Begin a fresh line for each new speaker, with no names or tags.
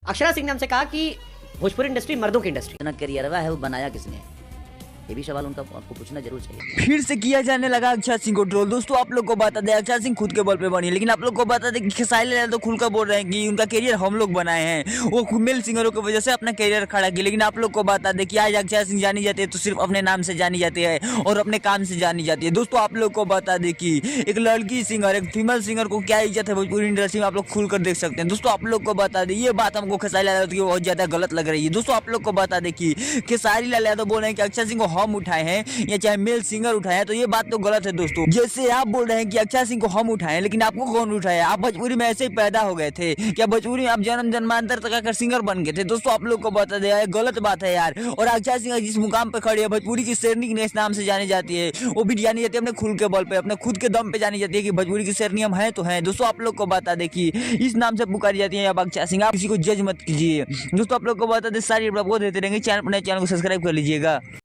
अक्षरा सिंह ने हमसे कहा कि भोजपुरी इंडस्ट्री मर्दों की इंडस्ट्री।
इतना करियरवा है वो बनाया किसने, ये भी सवाल उनका आपको पूछना जरूर चाहिए।
फिर से किया जाने लगा अक्षरा सिंह को ट्रोल। दोस्तों आप लोग को बता दें, अक्षरा सिंह खुद के बल पे बनी है, लेकिन आप लोग को बता दें कि खेसारी लाल तो खुलकर बोल रहे हैं कि उनका करियर हम लोग बनाए हैं, वो मेल सिंगरों की वजह से अपना करियर खड़ा किया। लेकिन आप लोग को बता दें कि आज अक्षरा सिंह जानी जाती है तो सिर्फ अपने नाम से जानी जाती है और अपने काम से जानी जाती है। दोस्तों आप लोग को बता दें कि एक लड़की सिंगर, एक फीमेल सिंगर को क्या इज्जत है भोजपुरी इंडस्ट्री में, आप लोग खुलकर देख सकते हैं। दोस्तों आप लोग को बता दें, ये बात हमको खेसारी लाल यादव की बहुत ज्यादा गलत लग रही है। दोस्तों आप लोग को बता दें कि खेसारी लाल यादव बोल रहे हैं कि अक्षरा सिंह को हम उठाए हैं या चाहे मेल सिंगर उठाए, तो ये बात तो गलत है। दोस्तों जैसे आप बोल रहे हैं कि अक्षरा सिंह को हम उठाए, लेकिन आपको कौन उठाया? आप भोजपुरी में ऐसे ही पैदा हो गए थे क्या? भोजपुरी में आप जन्म जन्मांतर तक आकर सिंगर बन गए थे? दोस्तों आप लोग को बता दें, गलत बात है यार। और अक्षरा सिंह जिस मुकाम पे खड़ी है, भोजपुरी की शेरनी के नाम से जानी जाती है, वो भी जानी जाती है अपने खुद के बल पे, अपने खुद के दम पे जानी जाती है कि भोजपुरी की शेरनी हम हैं तो हैं। दोस्तों आप लोग को बता दें कि इस नाम से पुकारी जाती है अब अक्षरा सिंह। आप किसी को जज मत कीजिए। दोस्तों आप लोग को बता दें, सारी आपको देते रहेंगे। चैनल को सब्सक्राइब कर लीजिएगा।